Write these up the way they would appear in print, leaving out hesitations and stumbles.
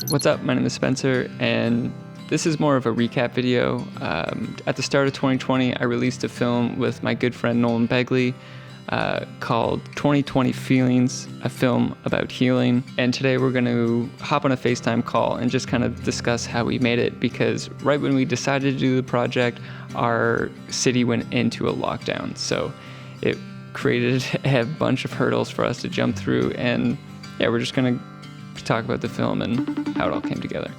What's up? My name is Spencer, and this is more of a recap video. At the start of 2020, I released a film with my good friend Nolan called 2020 Feelings, a film about healing. And today we're going to hop on a FaceTime call and just kind of discuss how we made it, because right when we decided to do the project, our city went into a lockdown. So it created a bunch of hurdles for us to jump through, and yeah, we're just going to talk about the film and how it all came together.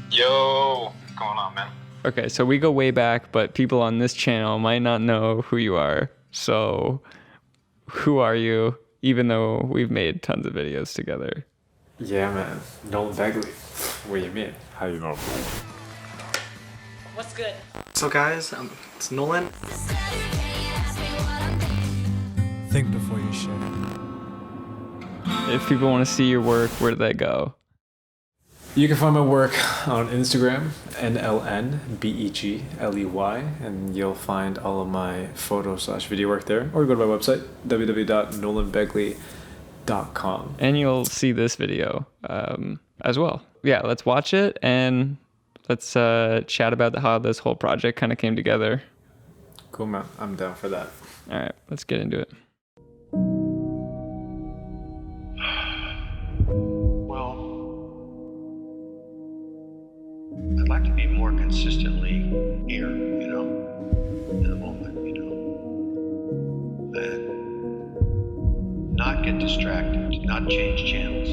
Yo, what's going on, man? Okay, so we go way back, but people on this channel might not know who you are. So who are you, even though we've made tons of videos together? Yeah, man. Nolan Begley. What do you mean? How you know? What's good? So guys, it's Nolan. Think before you share. If people want to see your work, where do they go? You can find my work on Instagram, NLNBEGLEY, and you'll find all of my photo/video work there. Or go to my website, www.nolanbegley.com. And you'll see this video as well. Yeah, let's watch it and let's chat about how this whole project kind of came together. Cool, man. I'm down for that. All right, let's get into it. Well, I'd like to be more consistently here, in the moment, and not get distracted, not change channels.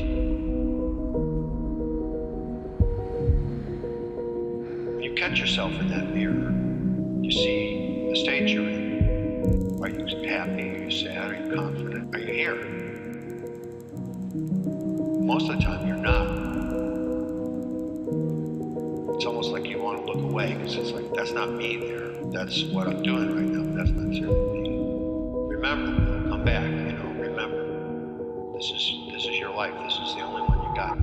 When you catch yourself in that mirror, you see the state you're in. Are you happy? Are you sad? Are you confident? Are you here? Most of the time you're not. It's almost like you want to look away, because it's like, that's not me there. That's what I'm doing right now, but that's not necessarily me. Remember, come back, remember. This is your life. This is the only one you got.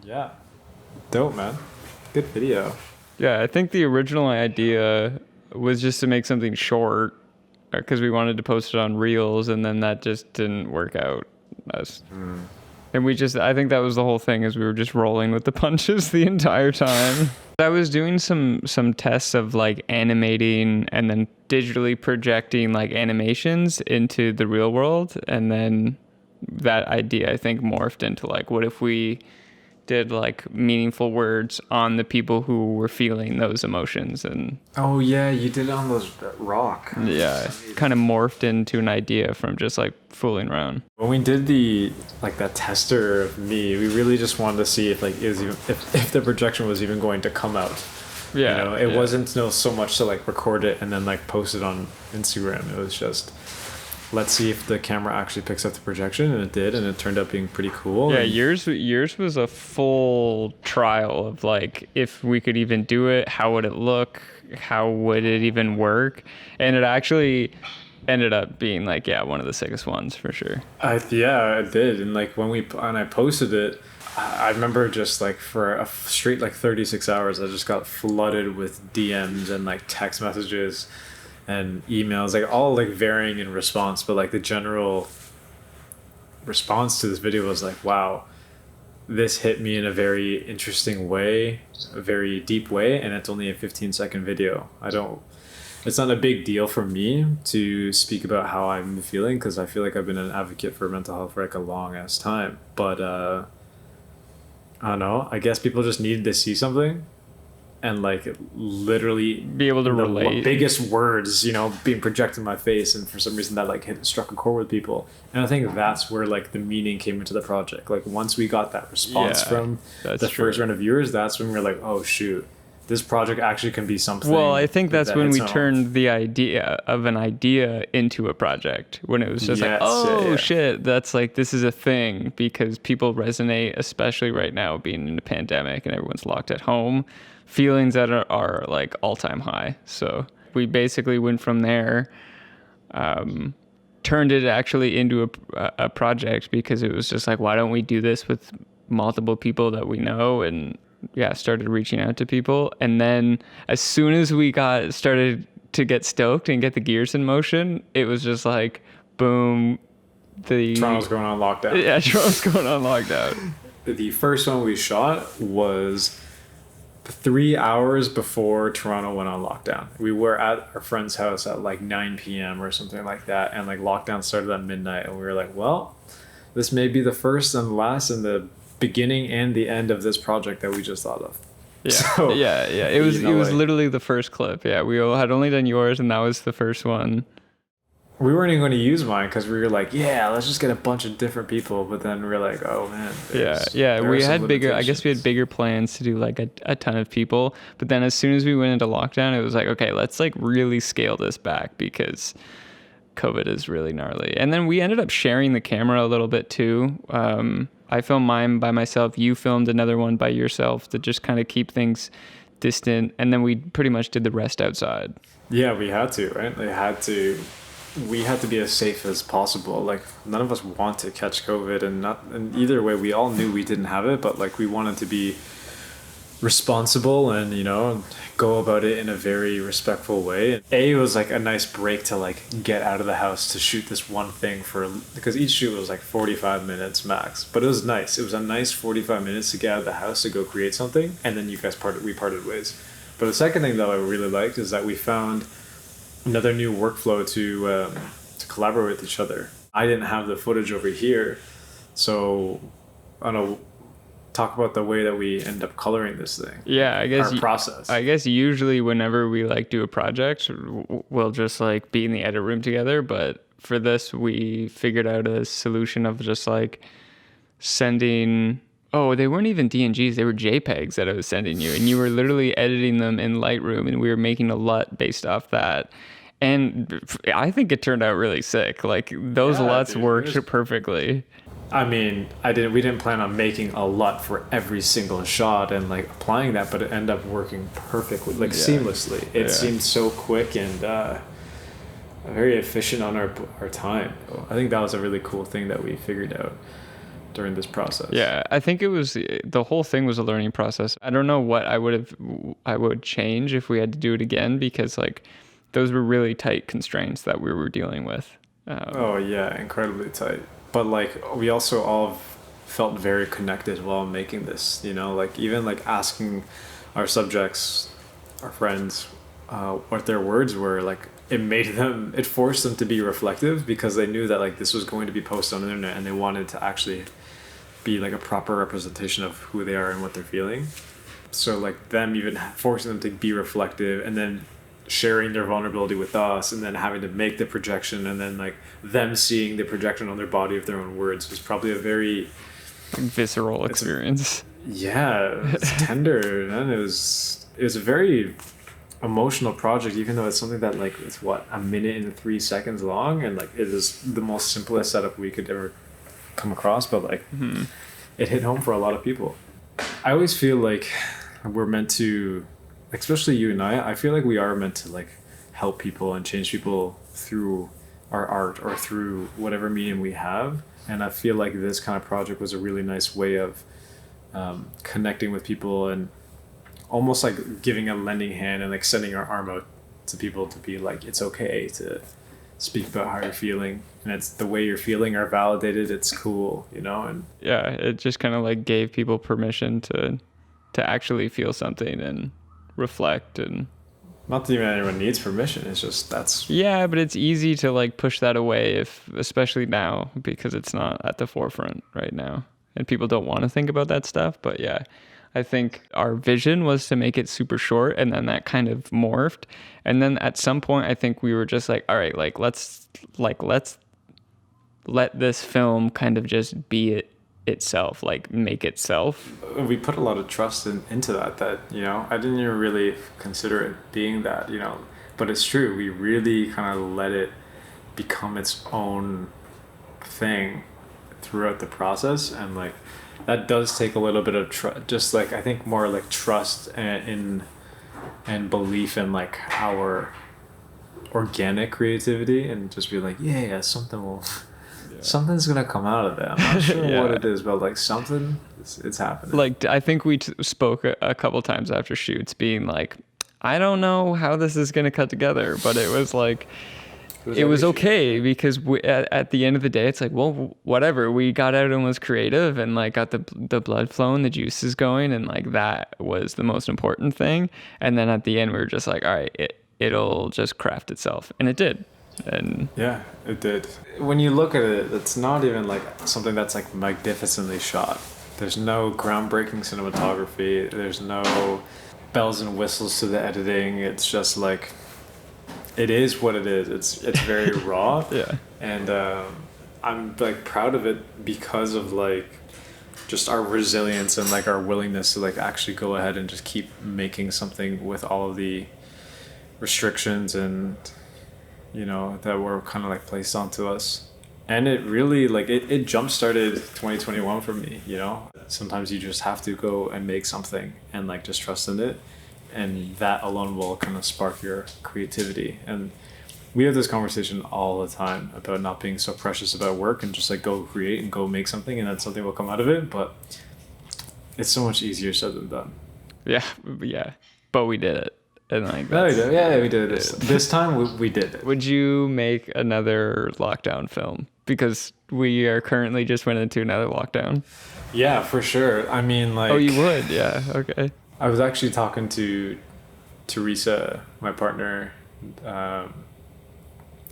Yeah. Dope, man. Good video. Yeah, I think the original idea was just to make something short, because we wanted to post it on Reels, and then that just didn't work out. And I think that was the whole thing, is we were just rolling with the punches the entire time. I was doing some tests of like animating and then digitally projecting like animations into the real world, and then that idea I think morphed into like, what if we did like meaningful words on the people who were feeling those emotions? And Oh, yeah, you did it on those rock. yeah, kind of morphed into an idea from just like fooling around. When we did that tester of me, we really just wanted to see if if the projection was even going to come out. Yeah, It wasn't so much to like record it and then like post it on Instagram. It was just, let's see if the camera actually picks up the projection, and it did, and it turned out being pretty cool. Yeah, and yours was a full trial of like, if we could even do it, how would it look, how would it even work, and it actually ended up being like, yeah, one of the sickest ones for sure. I did, and like when I posted it, I remember just like for a straight like 36 hours, I just got flooded with DMs and like text messages and emails, like all like varying in response, but like the general response to this video was like, wow, this hit me in a very interesting way, a very deep way, and it's only a 15-second video. It's not a big deal for me to speak about how I'm feeling, because I feel like I've been an advocate for mental health for like a long ass time, but I don't know, I guess people just needed to see something and like literally Be able to relate. biggest words, being projected in my face, and for some reason that like struck a chord with people. And I think that's where like the meaning came into the project. Like once we got that response from the first round of viewers, that's when we were like, oh shoot, this project actually can be something. Well, I think that's when we its own. turned the idea of an idea into a project, when it was just like, Yes, oh yeah. shit, that's like, this is a thing, because people resonate, especially right now being in a pandemic and everyone's locked at home, feelings that are like all-time high. So we basically went from there, turned it actually into a project, because it was just like, why don't we do this with multiple people that we know? And yeah, started reaching out to people. And then as soon as we started to get stoked and get the gears in motion, it was just like, boom, Toronto's going on lockdown. Yeah, Toronto's going on lockdown. The first one we shot was 3 hours before Toronto went on lockdown. We were at our friend's house at like 9 p.m. or something like that, and like lockdown started at midnight, and we were like, well, this may be the first and last and the beginning and the end of this project that we just thought of. Yeah, So, yeah. It was like, literally the first clip. Yeah, we all had only done yours, and that was the first one. we weren't even going to use mine because we were like, yeah, let's just get a bunch of different people. But then we were like, oh man. Yeah. We had bigger. I guess we had bigger plans to do like a ton of people. But then as soon as we went into lockdown, it was like, okay, let's like really scale this back because COVID is really gnarly. And then we ended up sharing the camera a little bit too. I filmed mine by myself. You filmed another one by yourself to just kind of keep things distant. And then we pretty much did the rest outside. Yeah, we had to, right? We had to be as safe as possible. Like none of us want to catch COVID, and either way, we all knew we didn't have it, but like we wanted to be responsible and go about it in a very respectful way. It was like a nice break to like get out of the house to shoot this one thing because each shoot was like 45 minutes max, but it was nice. It was a nice 45 minutes to get out of the house to go create something, and then we parted ways. But the second thing that I really liked is that we found another new workflow to collaborate with each other. I didn't have the footage over here, so I don't know. Talk about the way that we end up coloring this thing. Yeah, I guess our process. I guess usually whenever we like do a project, we'll just like be in the edit room together. But for this, we figured out a solution of just like sending. Oh, they weren't even DNGs; they were JPEGs that I was sending you, and you were literally editing them in Lightroom, and we were making a LUT based off that. And I think it turned out really sick. Like those LUTs worked perfectly. I mean, we didn't plan on making a LUT for every single shot and like applying that, but it ended up working perfectly, like seamlessly. It seemed so quick and very efficient on our time. I think that was a really cool thing that we figured out during this process. Yeah, I think the whole thing was a learning process. I don't know what I would change if we had to do it again, because like those were really tight constraints that we were dealing with. Oh yeah, incredibly tight. But like we also all felt very connected while making this, like even like asking our subjects, our friends, what their words were, like it forced them to be reflective, because they knew that like this was going to be posted on the internet, and they wanted to actually be like a proper representation of who they are and what they're feeling. So like them even forcing them to be reflective, and then sharing their vulnerability with us, and then having to make the projection, and then like them seeing the projection on their body of their own words was probably a very visceral experience. It's tender, and it was a very emotional project, even though it's something that like it's a minute and 3 seconds long, and like it is the most simplest setup we could ever come across, but like it hit home for a lot of people. I always feel like we're meant to, especially you and I feel like we are meant to like help people and change people through our art or through whatever medium we have. And I feel like this kind of project was a really nice way of connecting with people, and almost like giving a lending hand and like sending our arm out to people to be like, it's okay to speak about how you're feeling, and it's the way you're feeling are validated. It's cool, and yeah, it just kind of like gave people permission to actually feel something and reflect. And not that even anyone needs permission, it's just yeah, but it's easy to like push that away, especially now, because it's not at the forefront right now and people don't want to think about that stuff. But yeah, I think our vision was to make it super short, and then that kind of morphed, and then at some point I think we were just like, all right, like let's let this film kind of just be itself, like make itself. We put a lot of trust into that I didn't even really consider it being that, but it's true. We really kind of let it become its own thing throughout the process, and like that does take a little bit of just like I think more like trust and belief in like our organic creativity, and just be like, yeah, something's gonna come out of it. I'm not sure what it is, but like something, it's happening. Like I think we spoke a couple times after shoots, being like, I don't know how this is going to cut together, but it was like, it was okay because at the end of the day, it's like, well, whatever. We got out and was creative and like got the blood flowing, the juices going, and like that was the most important thing. And then at the end, we were just like, all right, it'll just craft itself, and it did. And yeah, it did. When you look at it, it's not even like something that's like magnificently shot. There's no groundbreaking cinematography. There's no bells and whistles to the editing. It's just like, it is what it is. It's very raw. Yeah. And I'm like proud of it because of like just our resilience and like our willingness to like actually go ahead and just keep making something with all of the restrictions and, you know, that were kind of like placed onto us. And it really like it jump started 2021 for me, you know. Sometimes you just have to go and make something and like just trust in it, and that alone will kind of spark your creativity. And we have this conversation all the time about not being so precious about work and just like go create and go make something, and then something will come out of it. But it's so much easier said than done. Yeah, but we did it. And like, we did it. This time we did it. Would you make another lockdown film? Because we are currently just went into another lockdown. Yeah, for sure. I mean, like... Oh, you would? Yeah, okay. I was actually talking to Teresa, my partner, the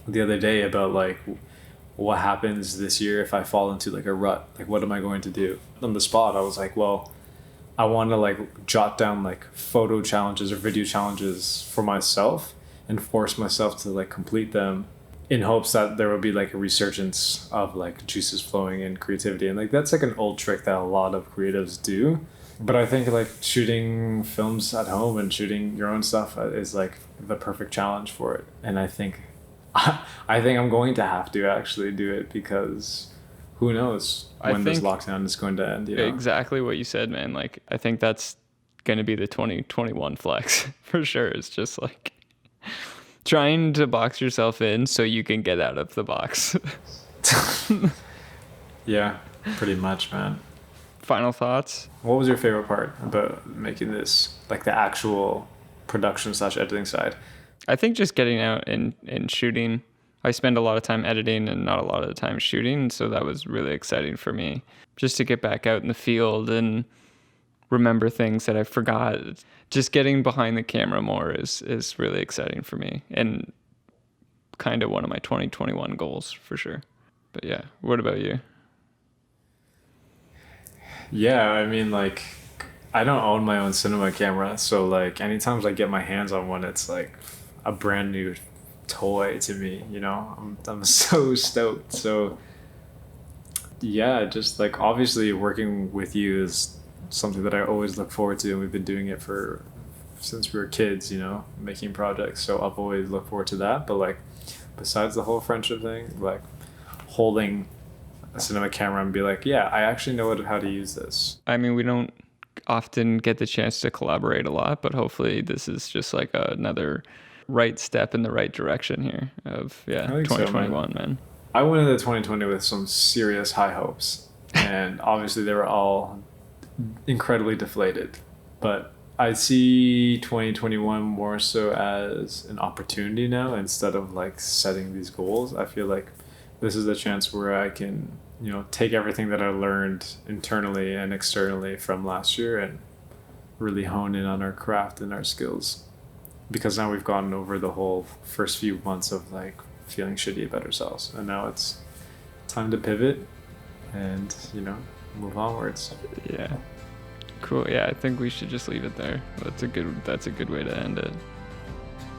other day about like what happens this year if I fall into like a rut. Like, what am I going to do? On the spot, I was like, well, I want to like jot down like photo challenges or video challenges for myself and force myself to like complete them in hopes that there will be like a resurgence of like juices flowing and creativity. And like that's like an old trick that a lot of creatives do. But I think like shooting films at home and shooting your own stuff is like the perfect challenge for it. And I think I'm going to have to actually do it because who knows when this lockdown is going to end, you know? Exactly what you said, man. Like, I think that's going to be the 2021 flex for sure. It's just like trying to box yourself in so you can get out of the box. Yeah, pretty much, man. Final thoughts? What was your favorite part about making this, like the actual production / editing side? I think just getting out and shooting. I spend a lot of time editing and not a lot of the time shooting, so that was really exciting for me. Just to get back out in the field and remember things that I forgot. Just getting behind the camera more is really exciting for me, and kind of one of my 2021 goals for sure. But yeah, what about you? Yeah, I mean, like, I don't own my own cinema camera, so like anytime I get my hands on one, it's like a brand new toy to me, you know. I'm so stoked. So yeah, just like obviously working with you is something that I always look forward to, and we've been doing it since we were kids, you know, making projects. So I've always looked forward to that. But like besides the whole friendship thing, like holding a cinema camera and be like, yeah, I actually know how to use this. I mean, we don't often get the chance to collaborate a lot, but hopefully this is just like another right step in the right direction here of 2021, man. I went into 2020 with some serious high hopes, and obviously they were all incredibly deflated, but I see 2021 more so as an opportunity now instead of like setting these goals. I feel like this is the chance where I can, you know, take everything that I learned internally and externally from last year and really hone in on our craft and our skills. Because now we've gotten over the whole first few months of like feeling shitty about ourselves, and now it's time to pivot and, you know, move onwards. Yeah, cool. Yeah, I think we should just leave it there. That's a good way to end it.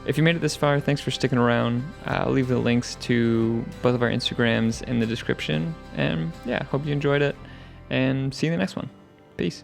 If you made it this far, thanks for sticking around. I'll leave the links to both of our Instagrams in the description, and yeah, hope you enjoyed it, and see you in the next one. Peace.